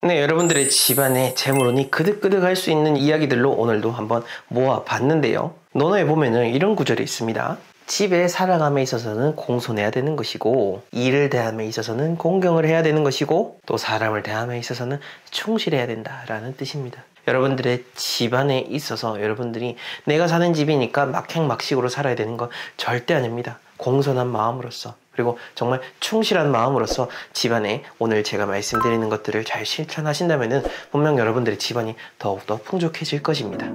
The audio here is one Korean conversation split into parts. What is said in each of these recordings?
네, 여러분들의 집안에 재물운이 그득그득할 수 있는 이야기들로 오늘도 한번 모아봤는데요. 논어에 보면은 이런 구절이 있습니다. 집에 살아감에 있어서는 공손해야 되는 것이고, 일을 대함에 있어서는 공경을 해야 되는 것이고, 또 사람을 대함에 있어서는 충실해야 된다라는 뜻입니다. 여러분들의 집안에 있어서 여러분들이 내가 사는 집이니까 막행막식으로 살아야 되는 건 절대 아닙니다. 공손한 마음으로서, 그리고 정말 충실한 마음으로서 집안에 오늘 제가 말씀드리는 것들을 잘 실천하신다면 분명 여러분들의 집안이 더욱더 풍족해질 것입니다.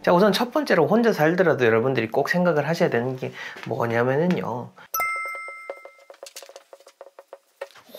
자, 우선 첫 번째로 혼자 살더라도 여러분들이 꼭 생각을 하셔야 되는 게 뭐냐면요,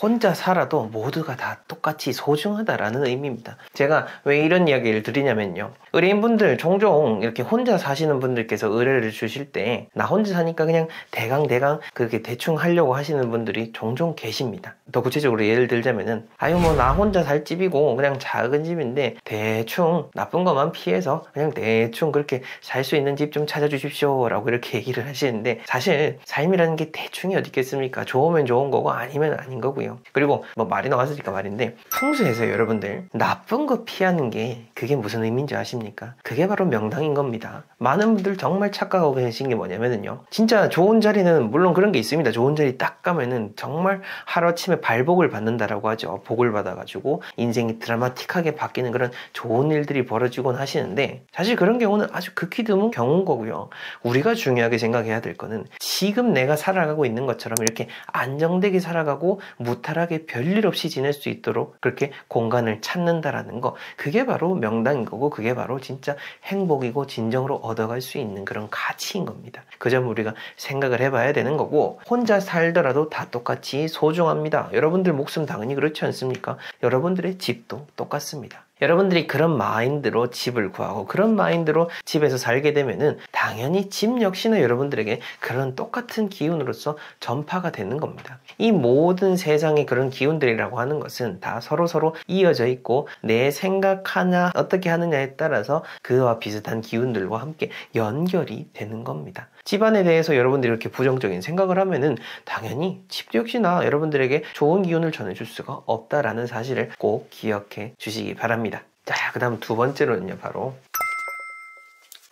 혼자 살아도 모두가 다 똑같이 소중하다라는 의미입니다. 제가 왜 이런 이야기를 드리냐면요, 의뢰인분들 종종 이렇게 혼자 사시는 분들께서 의뢰를 주실 때 나 혼자 사니까 그냥 대강 그렇게 대충 하려고 하시는 분들이 종종 계십니다. 더 구체적으로 예를 들자면은 뭐 나 혼자 살 집이고 그냥 작은 집인데 대충 나쁜 것만 피해서 그냥 대충 그렇게 살 수 있는 집 좀 찾아주십시오 라고 이렇게 얘기를 하시는데, 사실 삶이라는 게 대충이 어디 있겠습니까? 좋으면 좋은 거고 아니면 아닌 거고요. 그리고 뭐 말이 나왔으니까 말인데, 풍수에서 여러분들 나쁜 거 피하는 게 그게 무슨 의미인지 아십니까? 그게 바로 명당인 겁니다. 많은 분들 정말 착각하고 계신 게 뭐냐면요, 진짜 좋은 자리는 물론 그런 게 있습니다. 좋은 자리 딱 가면은 정말 하루아침에 발복을 받는다라고 하죠. 복을 받아가지고 인생이 드라마틱하게 바뀌는 그런 좋은 일들이 벌어지곤 하시는데, 사실 그런 경우는 아주 극히 드문 경우인 거고요. 우리가 중요하게 생각해야 될 거는 지금 내가 살아가고 있는 것처럼 이렇게 안정되게 살아가고 무탈하게 별일 없이 지낼 수 있도록 그렇게 공간을 찾는다라는 거, 그게 바로 명당인 거고, 그게 바로 진짜 행복이고 진정으로 얻어갈 수 있는 그런 가치인 겁니다. 그 점 우리가 생각을 해봐야 되는 거고, 혼자 살더라도 다 똑같이 소중합니다. 여러분들 목숨 당연히 그렇지 않습니까? 여러분들의 집도 똑같습니다. 여러분들이 그런 마인드로 집을 구하고 그런 마인드로 집에서 살게 되면은 당연히 집 역시나 여러분들에게 그런 똑같은 기운으로서 전파가 되는 겁니다. 이 모든 세상의 그런 기운들이라고 하는 것은 다 서로 이어져 있고, 내 생각하냐 어떻게 하느냐에 따라서 그와 비슷한 기운들과 함께 연결이 되는 겁니다. 집안에 대해서 여러분들이 이렇게 부정적인 생각을 하면은 당연히 집 역시나 여러분들에게 좋은 기운을 전해줄 수가 없다라는 사실을 꼭 기억해 주시기 바랍니다. 자, 그 다음 두 번째로는요, 바로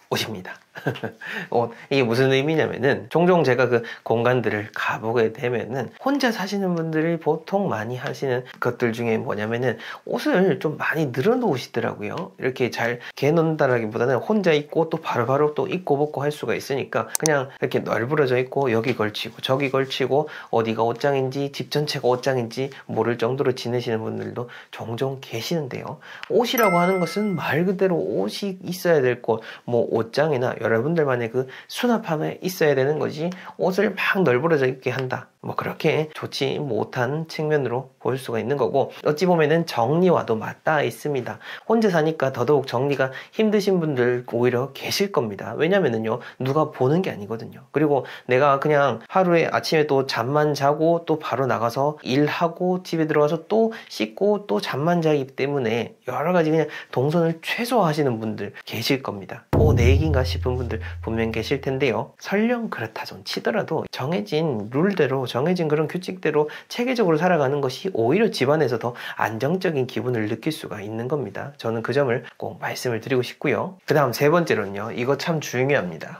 옷입니다. 이게 무슨 의미냐면은, 종종 제가 그 공간들을 가보게 되면은 혼자 사시는 분들이 보통 많이 하시는 것들 중에 뭐냐면은 옷을 좀 많이 늘어놓으시더라고요. 이렇게 잘 개놓는다라기보다는 혼자 입고 또 바로바로 또 입고 벗고 할 수가 있으니까 그냥 이렇게 널브러져 있고 여기 걸치고 저기 걸치고 어디가 옷장인지 집 전체가 옷장인지 모를 정도로 지내시는 분들도 종종 계시는데요, 옷이라고 하는 것은 말 그대로 옷이 있어야 될 곳, 뭐 옷장이나 여러분들만의 그 수납함에 있어야 되는 거지, 옷을 막 널브러져 있게 한다, 뭐 그렇게 좋지 못한 측면으로 볼 수가 있는 거고, 어찌 보면은 정리와도 맞닿아 있습니다. 혼자 사니까 더더욱 정리가 힘드신 분들 오히려 계실 겁니다. 왜냐면은요, 누가 보는 게 아니거든요. 그리고 내가 그냥 하루에 아침에 또 잠만 자고 또 바로 나가서 일하고 집에 들어와서 또 씻고 또 잠만 자기 때문에 여러 가지 그냥 동선을 최소화하시는 분들 계실 겁니다. 내 얘기인가 싶은 분들 분명 계실 텐데요, 설령 그렇다 좀 치더라도 정해진 룰대로, 정해진 그런 규칙대로 체계적으로 살아가는 것이 오히려 집안에서 더 안정적인 기분을 느낄 수가 있는 겁니다. 저는 그 점을 꼭 말씀을 드리고 싶고요. 그 다음 세 번째로는요, 이거 참 중요합니다.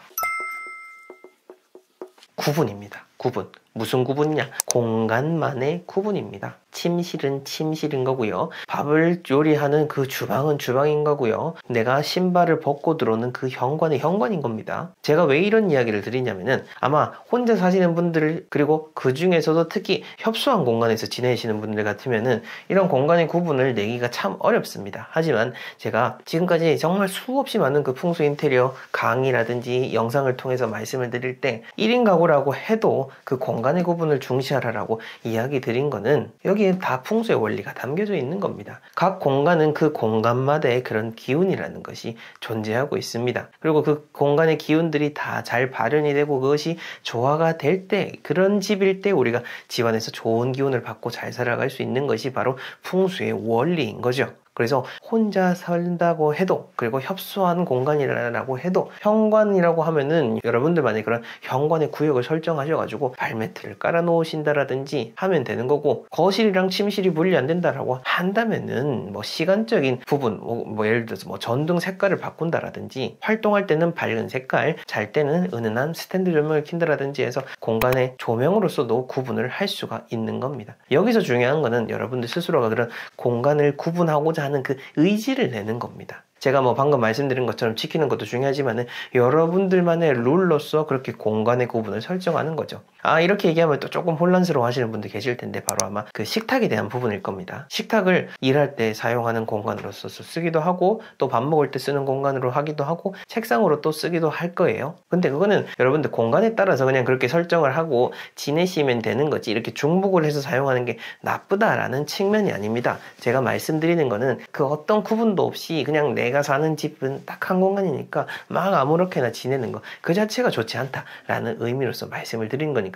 구분입니다. 구분. 무슨 구분이냐? 공간만의 구분입니다. 침실은 침실인 거고요, 밥을 요리하는 그 주방은 주방인 거고요, 내가 신발을 벗고 들어오는 그 현관은 현관인 겁니다. 제가 왜 이런 이야기를 드리냐면은, 아마 혼자 사시는 분들, 그리고 그 중에서도 특히 협소한 공간에서 지내시는 분들 같으면은 이런 공간의 구분을 내기가 참 어렵습니다. 하지만 제가 지금까지 정말 수없이 많은 그 풍수 인테리어 강의라든지 영상을 통해서 말씀을 드릴 때 1인 가구라고 해도 그 공간의 구분을 중시하라라고 이야기 드린 거는 여기에 다 풍수의 원리가 담겨져 있는 겁니다. 각 공간은 그 공간마다의 그런 기운이라는 것이 존재하고 있습니다. 그리고 그 공간의 기운들이 다 잘 발현이 되고 그것이 조화가 될 때, 그런 집일 때 우리가 집안에서 좋은 기운을 받고 잘 살아갈 수 있는 것이 바로 풍수의 원리인 거죠. 그래서 혼자 산다고 해도, 그리고 협소한 공간이라고 해도, 현관이라고 하면은 여러분들만의 그런 현관의 구역을 설정하셔가지고 발매트를 깔아 놓으신다라든지 하면 되는 거고, 거실이랑 침실이 분리 안 된다라고 한다면은 뭐 시간적인 부분, 뭐 예를 들어서 뭐 전등 색깔을 바꾼다라든지, 활동할 때는 밝은 색깔, 잘 때는 은은한 스탠드 조명을 킨다라든지 해서 공간의 조명으로서도 구분을 할 수가 있는 겁니다. 여기서 중요한 거는 여러분들 스스로가 그런 공간을 구분하고자 하는 그 의지를 내는 겁니다. 제가 뭐 방금 말씀드린 것처럼 지키는 것도 중요하지만은 여러분들만의 룰로서 그렇게 공간의 구분을 설정하는 거죠. 이렇게 얘기하면 또 조금 혼란스러워 하시는 분들 계실 텐데, 바로 아마 그 식탁에 대한 부분일 겁니다. 식탁을 일할 때 사용하는 공간으로서 쓰기도 하고, 또 밥 먹을 때 쓰는 공간으로 하기도 하고, 책상으로 또 쓰기도 할 거예요. 근데 그거는 여러분들 공간에 따라서 그냥 그렇게 설정을 하고 지내시면 되는 거지, 이렇게 중복을 해서 사용하는 게 나쁘다라는 측면이 아닙니다. 제가 말씀드리는 거는 그 어떤 구분도 없이 그냥 내가 사는 집은 딱 한 공간이니까 막 아무렇게나 지내는 거, 그 자체가 좋지 않다라는 의미로서 말씀을 드린 거니까요.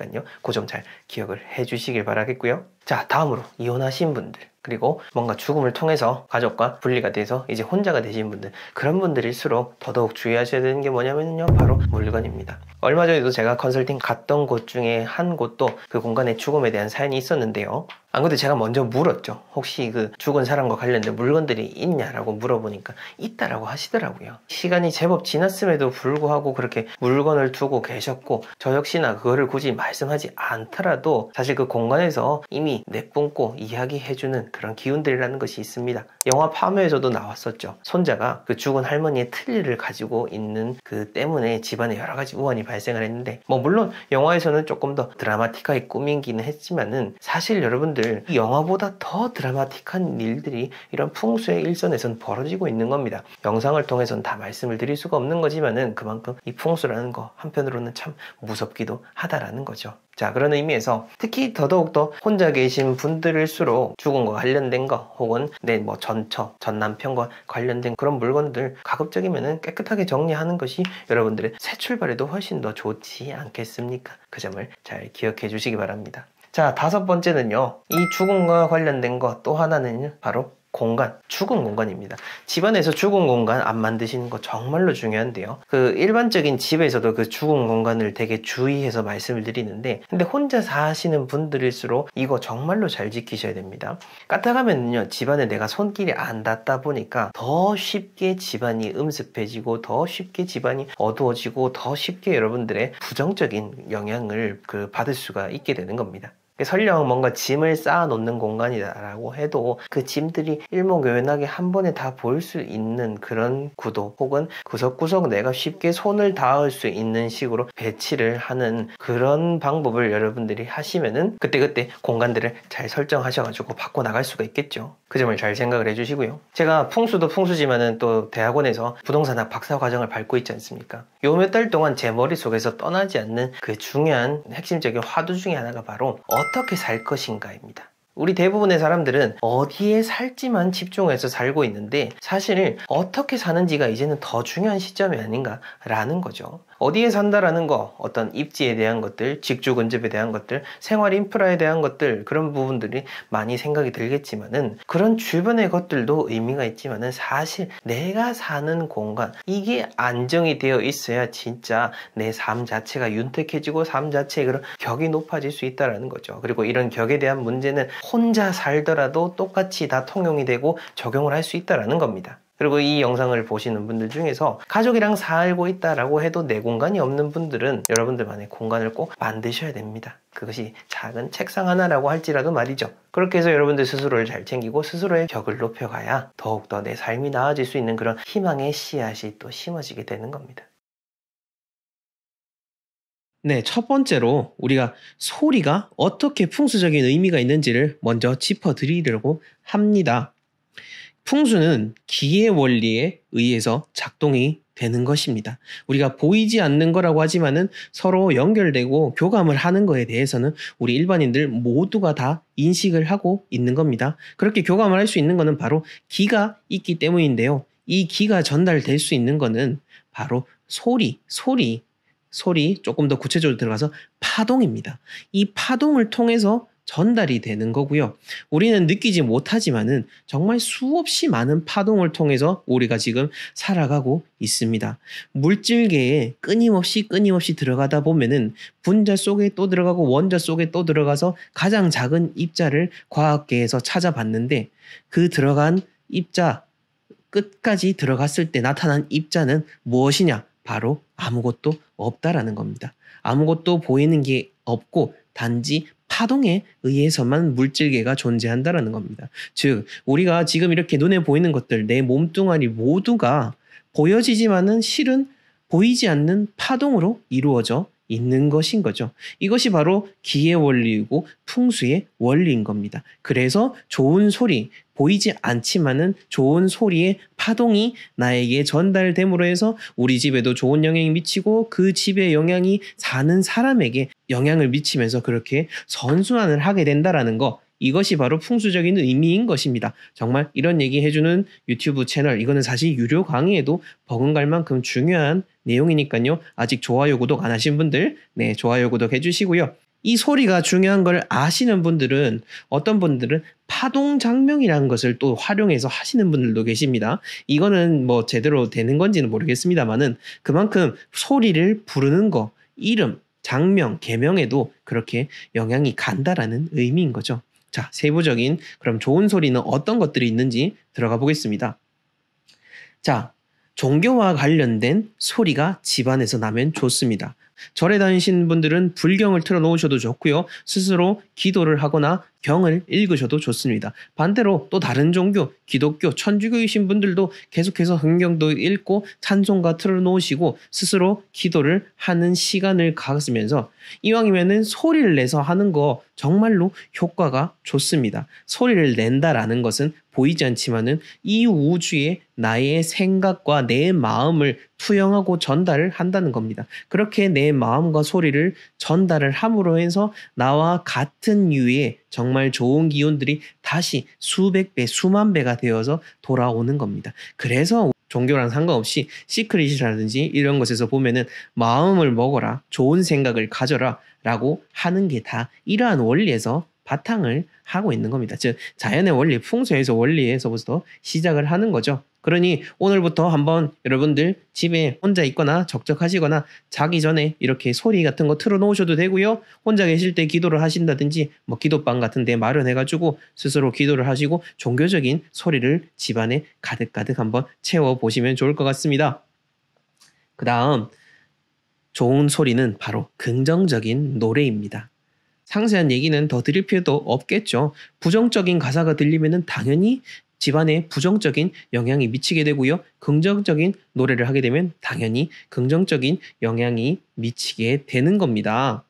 그 점 잘 기억을 해 주시길 바라겠고요. 자, 다음으로 이혼하신 분들, 그리고 뭔가 죽음을 통해서 가족과 분리가 돼서 이제 혼자가 되신 분들, 그런 분들일수록 더더욱 주의하셔야 되는 게 뭐냐면요, 바로 물건입니다. 얼마 전에도 제가 컨설팅 갔던 곳 중에 한 곳도 그 공간의 죽음에 대한 사연이 있었는데요. 근데 제가 먼저 물었죠. 혹시 그 죽은 사람과 관련된 물건들이 있냐라고 물어보니까 있다라고 하시더라고요. 시간이 제법 지났음에도 불구하고 그렇게 물건을 두고 계셨고, 저 역시나 그거를 굳이 말씀하지 않더라도 사실 그 공간에서 이미 내뿜고 이야기해주는 그런 기운들이라는 것이 있습니다. 영화 파묘에서도 나왔었죠. 손자가 그 죽은 할머니의 틀니를 가지고 있는 그 때문에 집안에 여러 가지 우환이 발생을 했는데, 뭐 물론 영화에서는 조금 더 드라마틱하게 꾸미기는 했지만은 사실 여러분들 이 영화보다 더 드라마틱한 일들이 이런 풍수의 일선에선 벌어지고 있는 겁니다. 영상을 통해서는 다 말씀을 드릴 수가 없는 거지만은 그만큼 이 풍수라는 거 한편으로는 참 무섭기도 하다라는 거죠. 자, 그런 의미에서 특히 더더욱더 혼자 계신 분들일수록 죽음과 관련된 거, 혹은 내 뭐 전처, 전 남편과 관련된 그런 물건들 가급적이면은 깨끗하게 정리하는 것이 여러분들의 새 출발에도 훨씬 더 좋지 않겠습니까? 그 점을 잘 기억해 주시기 바랍니다. 자, 다섯 번째는요, 이 죽음과 관련된 거 또 하나는 바로 공간, 죽은 공간입니다. 집안에서 죽은 공간 안 만드시는 거 정말로 중요한데요. 그 일반적인 집에서도 그 죽은 공간을 되게 주의해서 말씀을 드리는데, 근데 혼자 사시는 분들일수록 이거 정말로 잘 지키셔야 됩니다. 까딱하면요, 집안에 내가 손길이 안 닿다 보니까 더 쉽게 집안이 음습해지고, 더 쉽게 집안이 어두워지고, 더 쉽게 여러분들의 부정적인 영향을 받을 수가 있게 되는 겁니다. 설령 뭔가 짐을 쌓아 놓는 공간이다라고 해도 그 짐들이 일목요연하게 한 번에 다 보일 수 있는 그런 구도, 혹은 구석구석 내가 쉽게 손을 닿을 수 있는 식으로 배치를 하는 그런 방법을 여러분들이 하시면은 그때그때 공간들을 잘 설정하셔가지고 바꿔나갈 수가 있겠죠. 그 점을 잘 생각을 해주시고요. 제가 풍수도 풍수지만은 또 대학원에서 부동산학 박사 과정을 밟고 있지 않습니까? 요 몇 달 동안 제 머릿속에서 떠나지 않는 그 중요한 핵심적인 화두 중에 하나가 바로 어떻게 살 것인가입니다. 우리 대부분의 사람들은 어디에 살지만 집중해서 살고 있는데, 사실 어떻게 사는지가 이제는 더 중요한 시점이 아닌가라는 거죠. 어디에 산다라는 거, 어떤 입지에 대한 것들, 직주 근접에 대한 것들, 생활 인프라에 대한 것들, 그런 부분들이 많이 생각이 들겠지만은, 그런 주변의 것들도 의미가 있지만은 사실 내가 사는 공간, 이게 안정이 되어 있어야 진짜 내 삶 자체가 윤택해지고 삶 자체의 그런 격이 높아질 수 있다라는 거죠. 그리고 이런 격에 대한 문제는 혼자 살더라도 똑같이 다 통용이 되고 적용을 할 수 있다라는 겁니다. 그리고 이 영상을 보시는 분들 중에서 가족이랑 살고 있다라고 해도 내 공간이 없는 분들은 여러분들만의 공간을 꼭 만드셔야 됩니다. 그것이 작은 책상 하나라고 할지라도 말이죠. 그렇게 해서 여러분들 스스로를 잘 챙기고 스스로의 격을 높여가야 더욱더 내 삶이 나아질 수 있는 그런 희망의 씨앗이 또 심어지게 되는 겁니다. 네, 첫 번째로 우리가 소리가 어떻게 풍수적인 의미가 있는지를 먼저 짚어드리려고 합니다. 풍수는 기의 원리에 의해서 작동이 되는 것입니다. 우리가 보이지 않는 거라고 하지만은 서로 연결되고 교감을 하는 거에 대해서는 우리 일반인들 모두가 다 인식을 하고 있는 겁니다. 그렇게 교감을 할 수 있는 거는 바로 기가 있기 때문인데요. 이 기가 전달될 수 있는 거는 바로 소리, 조금 더 구체적으로 들어가서 파동입니다. 이 파동을 통해서 전달이 되는 거고요. 우리는 느끼지 못하지만은 정말 수없이 많은 파동을 통해서 우리가 지금 살아가고 있습니다. 물질계에 끊임없이 들어가다 보면은 분자 속에 또 들어가고 원자 속에 또 들어가서 가장 작은 입자를 과학계에서 찾아봤는데 그 들어간 입자 끝까지 들어갔을 때 나타난 입자는 무엇이냐? 바로 아무것도 없다라는 겁니다. 아무것도 보이는 게 없고 단지 파동에 의해서만 물질계가 존재한다라는 겁니다. 즉 우리가 지금 이렇게 눈에 보이는 것들 내 몸뚱아리 모두가 보여지지만은 실은 보이지 않는 파동으로 이루어져 있는 것인 거죠. 이것이 바로 기의 원리이고 풍수의 원리인 겁니다. 그래서 좋은 소리, 보이지 않지만은 좋은 소리의 파동이 나에게 전달됨으로 해서 우리 집에도 좋은 영향이 미치고 그 집의 영향이 사는 사람에게 영향을 미치면서 그렇게 선순환을 하게 된다라는 거, 이것이 바로 풍수적인 의미인 것입니다. 정말 이런 얘기 해주는 유튜브 채널, 이거는 사실 유료 강의에도 버금갈 만큼 중요한 내용이니까요. 아직 좋아요, 구독 안 하신 분들 네, 좋아요, 구독 해주시고요. 이 소리가 중요한 걸 아시는 분들은, 어떤 분들은 파동장명이라는 것을 또 활용해서 하시는 분들도 계십니다. 이거는 뭐 제대로 되는 건지는 모르겠습니다만은 그만큼 소리를 부르는 거, 이름, 장명, 계명에도 그렇게 영향이 간다라는 의미인 거죠. 자, 세부적인 그럼 좋은 소리는 어떤 것들이 있는지 들어가 보겠습니다. 자, 종교와 관련된 소리가 집안에서 나면 좋습니다. 절에 다니시는 분들은 불경을 틀어놓으셔도 좋고요. 스스로 기도를 하거나 경을 읽으셔도 좋습니다. 반대로 또 다른 종교, 기독교, 천주교이신 분들도 계속해서 흥경도 읽고 찬송가 틀어놓으시고 스스로 기도를 하는 시간을 가지면서 이왕이면은 소리를 내서 하는 거 정말로 효과가 좋습니다. 소리를 낸다라는 것은 보이지 않지만은 이 우주에 나의 생각과 내 마음을 투영하고 전달을 한다는 겁니다. 그렇게 내 마음과 소리를 전달을 함으로 해서 나와 같은 유의 정말 좋은 기운들이 다시 수백 배, 수만 배가 되어서 돌아오는 겁니다. 그래서 종교랑 상관없이 시크릿이라든지 이런 것에서 보면은 마음을 먹어라, 좋은 생각을 가져라 라고 하는 게 다 이러한 원리에서 바탕을 하고 있는 겁니다. 즉 자연의 원리, 풍수에서 원리에서부터 시작을 하는 거죠. 그러니 오늘부터 한번 여러분들 집에 혼자 있거나 적적하시거나 자기 전에 이렇게 소리 같은 거 틀어놓으셔도 되고요. 혼자 계실 때 기도를 하신다든지 뭐 기도방 같은 데 마련해가지고 스스로 기도를 하시고 종교적인 소리를 집안에 가득가득 한번 채워보시면 좋을 것 같습니다. 그 다음 좋은 소리는 바로 긍정적인 노래입니다. 상세한 얘기는 더 드릴 필요도 없겠죠. 부정적인 가사가 들리면은 당연히 집안에 부정적인 영향이 미치게 되고요. 긍정적인 노래를 하게 되면 당연히 긍정적인 영향이 미치게 되는 겁니다.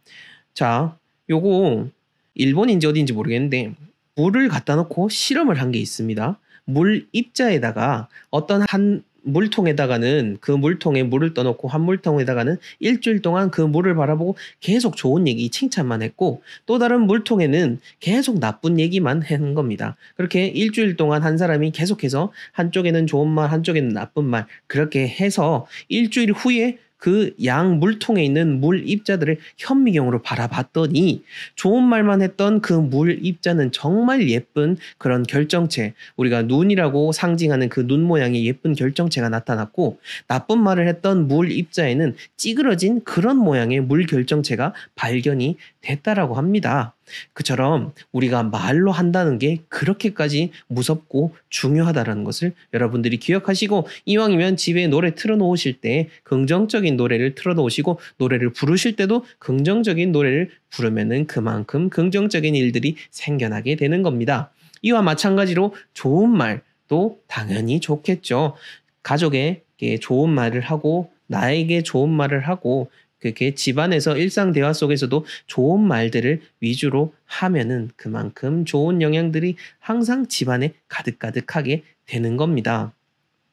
자, 요거 일본인지 어딘지 모르겠는데 물을 갖다 놓고 실험을 한 게 있습니다. 물 입자에다가 어떤 한 물통에다가는 그 물통에 물을 떠놓고 한 물통에다가는 일주일 동안 그 물을 바라보고 계속 좋은 얘기 칭찬만 했고 또 다른 물통에는 계속 나쁜 얘기만 한 겁니다. 그렇게 일주일 동안 한 사람이 계속해서 한쪽에는 좋은 말 한쪽에는 나쁜 말 그렇게 해서 일주일 후에 그 양 물통에 있는 물 입자들을 현미경으로 바라봤더니 좋은 말만 했던 그 물 입자는 정말 예쁜 그런 결정체, 우리가 눈이라고 상징하는 그 눈 모양의 예쁜 결정체가 나타났고 나쁜 말을 했던 물 입자에는 찌그러진 그런 모양의 물 결정체가 발견이 됐다라고 합니다. 그처럼 우리가 말로 한다는 게 그렇게까지 무섭고 중요하다는 것을 여러분들이 기억하시고 이왕이면 집에 노래 틀어놓으실 때 긍정적인 노래를 틀어놓으시고 노래를 부르실 때도 긍정적인 노래를 부르면은 그만큼 긍정적인 일들이 생겨나게 되는 겁니다. 이와 마찬가지로 좋은 말도 당연히 좋겠죠. 가족에게 좋은 말을 하고 나에게 좋은 말을 하고 그렇게 집안에서 일상 대화 속에서도 좋은 말들을 위주로 하면은 그만큼 좋은 영향들이 항상 집안에 가득가득하게 되는 겁니다.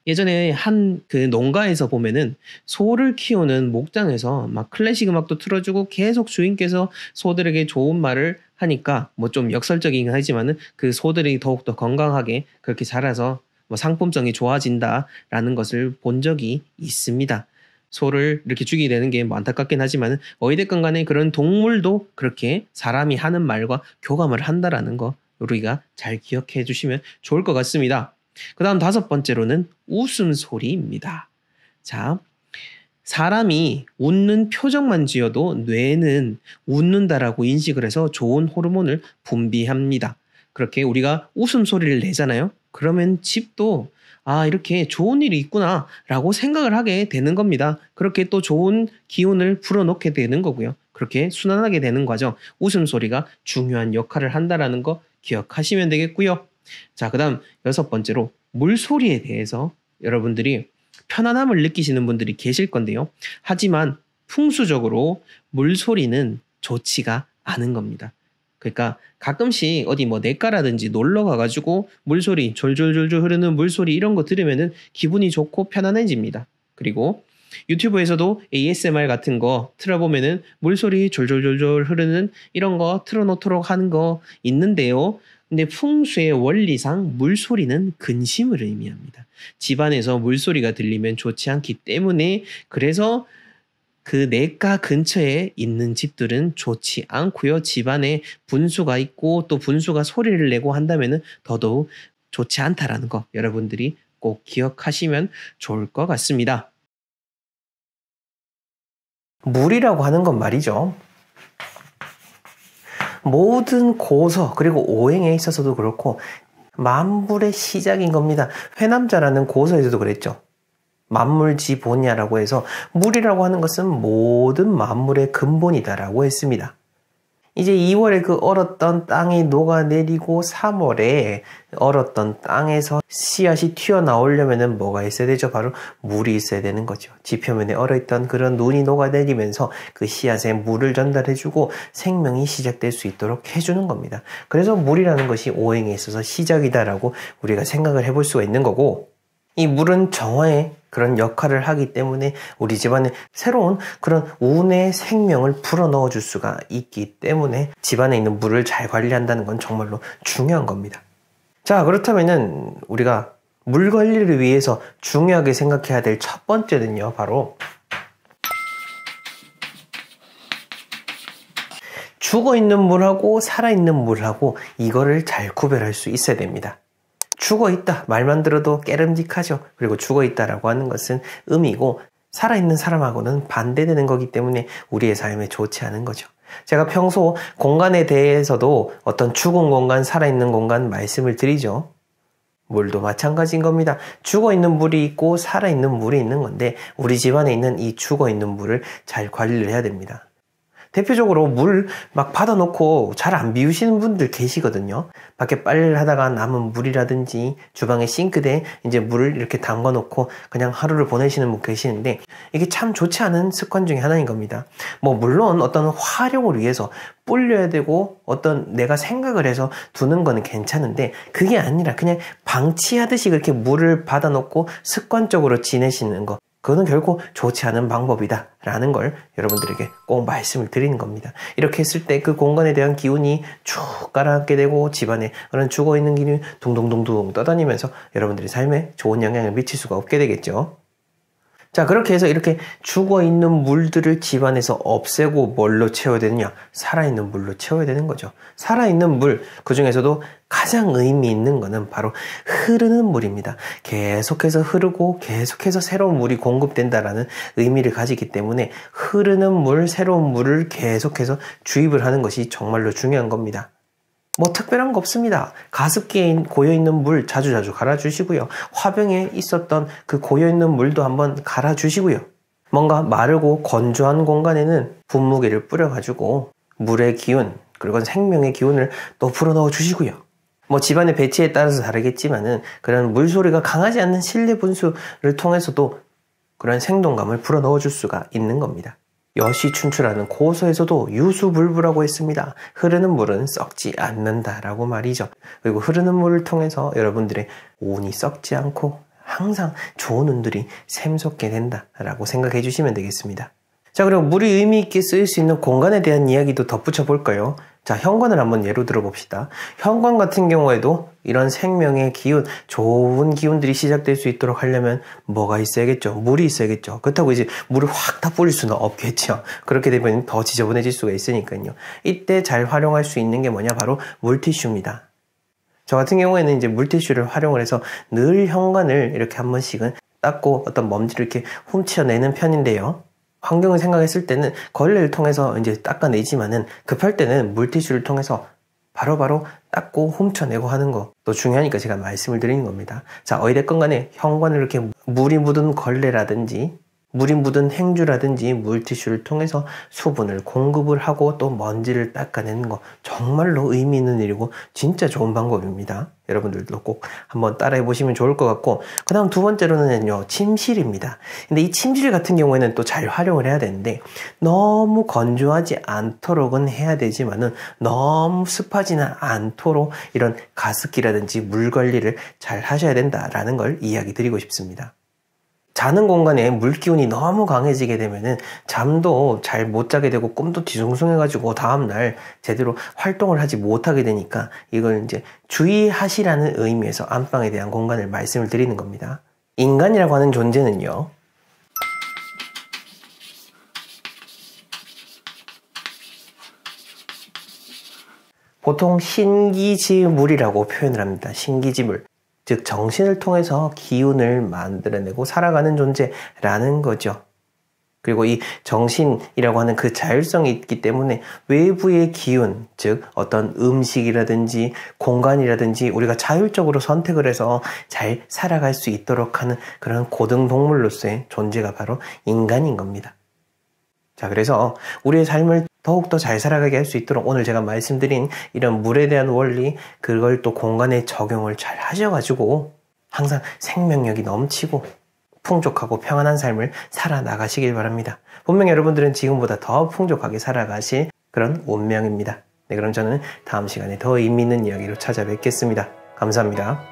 예전에 한 그 농가에서 보면은 소를 키우는 목장에서 막 클래식 음악도 틀어주고 계속 주인께서 소들에게 좋은 말을 하니까 뭐 좀 역설적이긴 하지만은 그 소들이 더욱더 건강하게 그렇게 자라서 뭐 상품성이 좋아진다라는 것을 본 적이 있습니다. 소를 이렇게 죽이게 되는 게 뭐 안타깝긴 하지만 어찌됐건 간에 그런 동물도 그렇게 사람이 하는 말과 교감을 한다라는 거 우리가 잘 기억해 주시면 좋을 것 같습니다. 그 다음 5번째로는 웃음소리입니다. 자, 사람이 웃는 표정만 지어도 뇌는 웃는다라고 인식을 해서 좋은 호르몬을 분비합니다. 그렇게 우리가 웃음소리를 내잖아요. 그러면 집도 이렇게 좋은 일이 있구나 라고 생각을 하게 되는 겁니다. 그렇게 또 좋은 기운을 불어넣게 되는 거고요. 그렇게 순환하게 되는 과정, 웃음소리가 중요한 역할을 한다는 거 기억하시면 되겠고요. 자, 그 다음 6번째로 물소리에 대해서 여러분들이 편안함을 느끼시는 분들이 계실 건데요. 하지만 풍수적으로 물소리는 좋지가 않은 겁니다. 그러니까 가끔씩 어디 뭐 냇가라든지 놀러 가가지고 물소리, 졸졸졸졸 흐르는 물소리 이런 거 들으면은 기분이 좋고 편안해집니다. 그리고 유튜브에서도 ASMR 같은 거 틀어보면은 물소리 졸졸졸졸 흐르는 이런 거 틀어놓도록 하는 거 있는데요. 근데 풍수의 원리상 물소리는 근심을 의미합니다. 집안에서 물소리가 들리면 좋지 않기 때문에 그래서 그 냇가 근처에 있는 집들은 좋지 않고요. 집안에 분수가 있고 또 분수가 소리를 내고 한다면 더더욱 좋지 않다라는 거 여러분들이 꼭 기억하시면 좋을 것 같습니다. 물이라고 하는 건 말이죠. 모든 고서 그리고 오행에 있어서도 그렇고 만물의 시작인 겁니다. 회남자라는 고서에서도 그랬죠. 만물지본이라고 해서 물이라고 하는 것은 모든 만물의 근본이다라고 했습니다. 이제 2월에 그 얼었던 땅이 녹아내리고 3월에 얼었던 땅에서 씨앗이 튀어나오려면 뭐가 있어야 되죠? 바로 물이 있어야 되는 거죠. 지표면에 얼어있던 그런 눈이 녹아내리면서 그 씨앗에 물을 전달해주고 생명이 시작될 수 있도록 해주는 겁니다. 그래서 물이라는 것이 오행에 있어서 시작이다라고 우리가 생각을 해볼 수가 있는 거고, 이 물은 정화의 그런 역할을 하기 때문에 우리 집안에 새로운 그런 운의 생명을 불어넣어 줄 수가 있기 때문에 집안에 있는 물을 잘 관리한다는 건 정말로 중요한 겁니다. 자, 그렇다면은 우리가 물 관리를 위해서 중요하게 생각해야 될 첫 번째는요, 바로 죽어있는 물하고 살아있는 물하고 이거를 잘 구별할 수 있어야 됩니다. 죽어있다 말만 들어도 깨름직하죠. 그리고 죽어있다라고 하는 것은 음이고 살아있는 사람하고는 반대되는 거기 때문에 우리의 삶에 좋지 않은 거죠. 제가 평소 공간에 대해서도 어떤 죽은 공간, 살아있는 공간 말씀을 드리죠. 물도 마찬가지인 겁니다. 죽어있는 물이 있고 살아있는 물이 있는 건데 우리 집안에 있는 이 죽어있는 물을 잘 관리를 해야 됩니다. 대표적으로 물 막 받아놓고 잘 안 비우시는 분들 계시거든요. 밖에 빨래를 하다가 남은 물이라든지 주방에 싱크대에 이제 물을 이렇게 담가 놓고 그냥 하루를 보내시는 분 계시는데 이게 참 좋지 않은 습관 중에 하나인 겁니다. 뭐 물론 어떤 활용을 위해서 불려야 되고 어떤 내가 생각을 해서 두는 거는 괜찮은데 그게 아니라 그냥 방치하듯이 그렇게 물을 받아놓고 습관적으로 지내시는 거, 그거는 결코 좋지 않은 방법이다 라는 걸 여러분들에게 꼭 말씀을 드리는 겁니다. 이렇게 했을 때 그 공간에 대한 기운이 쭉 가라앉게 되고 집안에 그런 죽어있는 기운이 둥둥둥둥 떠다니면서 여러분들의 삶에 좋은 영향을 미칠 수가 없게 되겠죠. 자, 그렇게 해서 이렇게 죽어있는 물들을 집안에서 없애고 뭘로 채워야 되느냐? 살아있는 물로 채워야 되는 거죠. 살아있는 물, 그 중에서도 가장 의미 있는 거는 바로 흐르는 물입니다. 계속해서 흐르고 계속해서 새로운 물이 공급된다라는 의미를 가지기 때문에 흐르는 물, 새로운 물을 계속해서 주입을 하는 것이 정말로 중요한 겁니다. 뭐 특별한 거 없습니다. 가습기에 고여있는 물 자주자주 갈아주시고요. 화병에 있었던 그 고여있는 물도 한번 갈아주시고요. 뭔가 마르고 건조한 공간에는 분무기를 뿌려가지고 물의 기운, 그리고 생명의 기운을 또 불어넣어 주시고요. 뭐 집안의 배치에 따라서 다르겠지만은 그런 물소리가 강하지 않는 실내 분수를 통해서도 그런 생동감을 불어넣어 줄 수가 있는 겁니다. 여시춘추라는 고서에서도 유수불부라고 했습니다. 흐르는 물은 썩지 않는다라고 말이죠. 그리고 흐르는 물을 통해서 여러분들의 운이 썩지 않고 항상 좋은 운들이 샘솟게 된다라고 생각해 주시면 되겠습니다. 자, 그리고 물이 의미 있게 쓰일 수 있는 공간에 대한 이야기도 덧붙여 볼까요? 자, 현관을 한번 예로 들어봅시다. 현관 같은 경우에도 이런 생명의 기운, 좋은 기운들이 시작될 수 있도록 하려면 뭐가 있어야겠죠? 물이 있어야겠죠. 그렇다고 이제 물을 확 다 뿌릴 수는 없겠죠. 그렇게 되면 더 지저분해질 수가 있으니까요. 이때 잘 활용할 수 있는 게 뭐냐? 바로 물티슈입니다. 저 같은 경우에는 이제 물티슈를 활용을 해서 늘 현관을 이렇게 한 번씩은 닦고 어떤 먼지를 이렇게 훔쳐내는 편인데요. 환경을 생각했을 때는 걸레를 통해서 이제 닦아내지만은 급할 때는 물티슈를 통해서 바로바로 닦고 훔쳐내고 하는 거 또 중요하니까 제가 말씀을 드리는 겁니다. 자, 어찌됐건 간에 현관을 이렇게 물이 묻은 걸레라든지 물이 묻은 행주라든지 물티슈를 통해서 수분을 공급을 하고 또 먼지를 닦아내는 거 정말로 의미 있는 일이고 진짜 좋은 방법입니다. 여러분들도 꼭 한번 따라해 보시면 좋을 것 같고, 그 다음 두 번째로는요, 침실입니다. 근데 이 침실 같은 경우에는 또 잘 활용을 해야 되는데 너무 건조하지 않도록은 해야 되지만은 너무 습하지는 않도록 이런 가습기라든지 물 관리를 잘 하셔야 된다라는 걸 이야기 드리고 싶습니다. 자는 공간에 물기운이 너무 강해지게 되면은 잠도 잘 못 자게 되고 꿈도 뒤숭숭해가지고 다음날 제대로 활동을 하지 못하게 되니까 이걸 이제 주의하시라는 의미에서 안방에 대한 공간을 말씀을 드리는 겁니다. 인간이라고 하는 존재는요, 보통 신기지물이라고 표현을 합니다. 신기지물. 즉 정신을 통해서 기운을 만들어내고 살아가는 존재라는 거죠. 그리고 이 정신이라고 하는 그 자율성이 있기 때문에 외부의 기운, 즉 어떤 음식이라든지 공간이라든지 우리가 자율적으로 선택을 해서 잘 살아갈 수 있도록 하는 그런 고등동물로서의 존재가 바로 인간인 겁니다. 자, 그래서 우리의 삶을 더욱더 잘 살아가게 할 수 있도록 오늘 제가 말씀드린 이런 물에 대한 원리, 그걸 또 공간에 적용을 잘 하셔가지고 항상 생명력이 넘치고 풍족하고 평안한 삶을 살아나가시길 바랍니다. 분명히 여러분들은 지금보다 더 풍족하게 살아가실 그런 운명입니다. 네, 그럼 저는 다음 시간에 더 의미 있는 이야기로 찾아뵙겠습니다. 감사합니다.